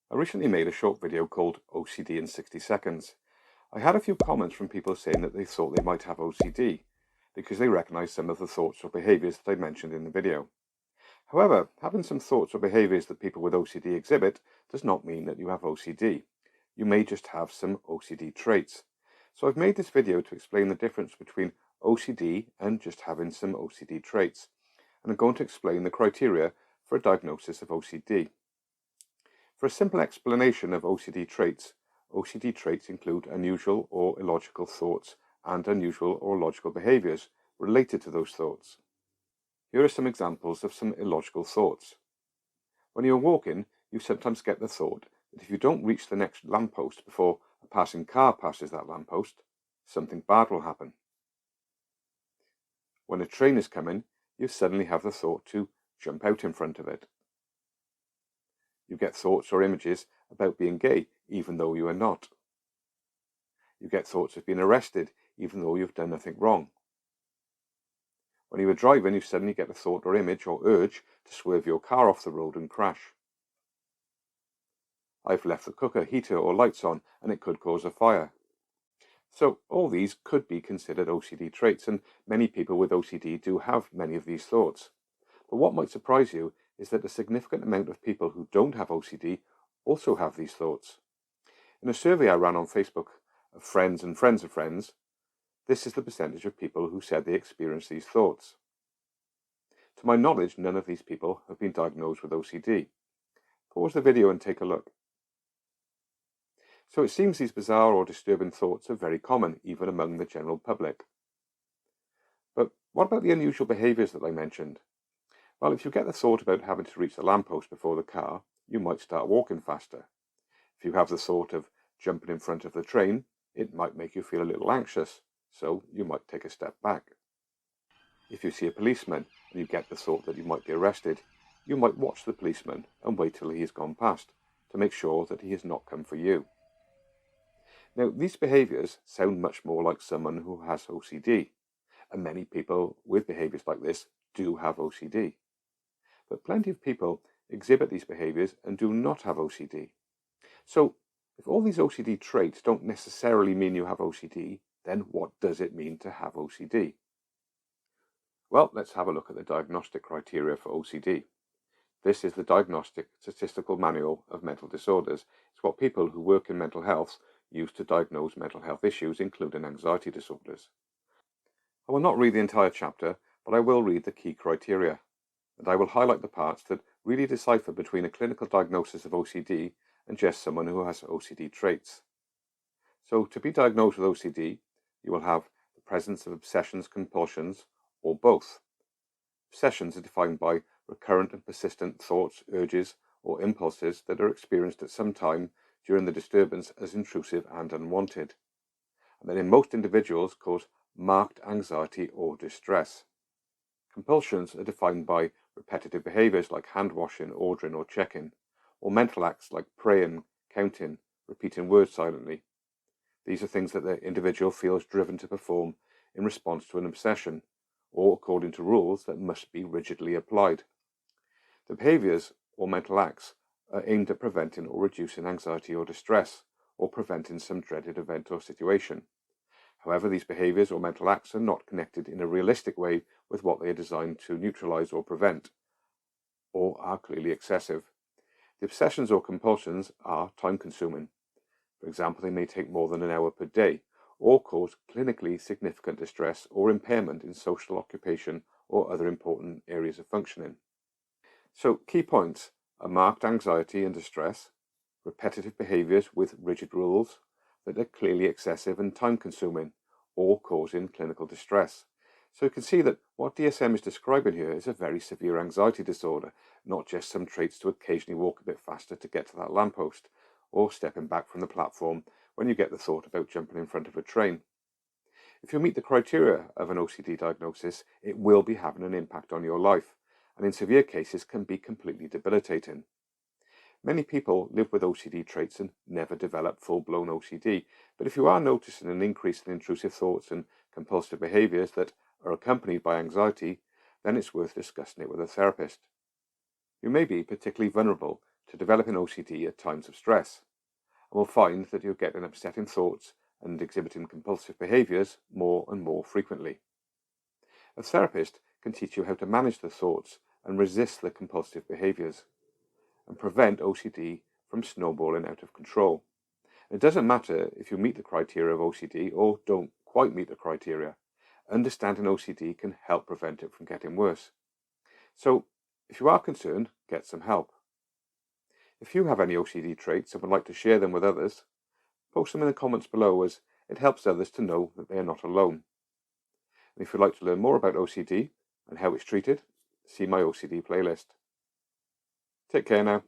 I recently made a short video called OCD in 60 seconds. I had a few comments from people saying that they thought they might have OCD because they recognized some of the thoughts or behaviors that I mentioned in the video. However, having some thoughts or behaviors that people with OCD exhibit does not mean that you have OCD. You may just have some OCD traits. So I've made this video to explain the difference between OCD and just having some OCD traits. And I'm going to explain the criteria for a diagnosis of OCD. For a simple explanation of OCD traits include unusual or illogical thoughts and unusual or illogical behaviours related to those thoughts. Here are some examples of some illogical thoughts. When you're walking, you sometimes get the thought that if you don't reach the next lamppost before a passing car passes that lamppost, something bad will happen. When a train is coming, you suddenly have the thought to jump out in front of it. You get thoughts or images about being gay, even though you are not. You get thoughts of being arrested, even though you've done nothing wrong. When you are driving, you suddenly get a thought or image or urge to swerve your car off the road and crash. I've left the cooker, heater or lights on, and it could cause a fire. So all these could be considered OCD traits, and many people with OCD do have many of these thoughts. But what might surprise you is that a significant amount of people who don't have OCD also have these thoughts. In a survey I ran on Facebook of friends and friends of friends, this is the percentage of people who said they experienced these thoughts. To my knowledge, none of these people have been diagnosed with OCD. Pause the video and take a look. So it seems these bizarre or disturbing thoughts are very common, even among the general public. But what about the unusual behaviours that I mentioned? Well, if you get the thought about having to reach the lamppost before the car, you might start walking faster. If you have the thought of jumping in front of the train, it might make you feel a little anxious, so you might take a step back. If you see a policeman and you get the thought that you might be arrested, you might watch the policeman and wait till he has gone past to make sure that he has not come for you. Now, these behaviours sound much more like someone who has OCD, and many people with behaviours like this do have OCD. But plenty of people exhibit these behaviours and do not have OCD. So, if all these OCD traits don't necessarily mean you have OCD, then what does it mean to have OCD? Well, let's have a look at the diagnostic criteria for OCD. This is the Diagnostic Statistical Manual of Mental Disorders. It's what people who work in mental health use to diagnose mental health issues, including anxiety disorders. I will not read the entire chapter, but I will read the key criteria, and I will highlight the parts that really decipher between a clinical diagnosis of OCD and just someone who has OCD traits. So to be diagnosed with OCD, you will have the presence of obsessions, compulsions, or both. Obsessions are defined by recurrent and persistent thoughts, urges, or impulses that are experienced at some time during the disturbance as intrusive and unwanted, and that in most individuals cause marked anxiety or distress. Compulsions are defined by repetitive behaviours like hand washing, ordering, or checking, or mental acts like praying, counting, repeating words silently. These are things that the individual feels driven to perform in response to an obsession, or according to rules that must be rigidly applied. The behaviours or mental acts are aimed at preventing or reducing anxiety or distress, or preventing some dreaded event or situation. However, these behaviours or mental acts are not connected in a realistic way with what they are designed to neutralise or prevent, or are clearly excessive. The obsessions or compulsions are time-consuming. For example, they may take more than an hour per day, or cause clinically significant distress or impairment in social occupation or other important areas of functioning. So, key points are marked anxiety and distress, repetitive behaviours with rigid rules that are clearly excessive and time-consuming, or causing clinical distress. So you can see that what DSM is describing here is a very severe anxiety disorder, not just some traits to occasionally walk a bit faster to get to that lamppost, or stepping back from the platform when you get the thought about jumping in front of a train. If you meet the criteria of an OCD diagnosis, it will be having an impact on your life, and in severe cases can be completely debilitating. Many people live with OCD traits and never develop full-blown OCD, but if you are noticing an increase in intrusive thoughts and compulsive behaviours that are accompanied by anxiety, then it's worth discussing it with a therapist. You may be particularly vulnerable to developing OCD at times of stress, and will find that you're getting upsetting thoughts and exhibiting compulsive behaviours more and more frequently. A therapist can teach you how to manage the thoughts and resist the compulsive behaviours, and prevent OCD from snowballing out of control. It doesn't matter if you meet the criteria of OCD or don't quite meet the criteria. Understanding OCD can help prevent it from getting worse. So, if you are concerned, get some help. If you have any OCD traits and would like to share them with others, post them in the comments below, as it helps others to know that they are not alone. And if you'd like to learn more about OCD and how it's treated, see my OCD playlist. Take care now.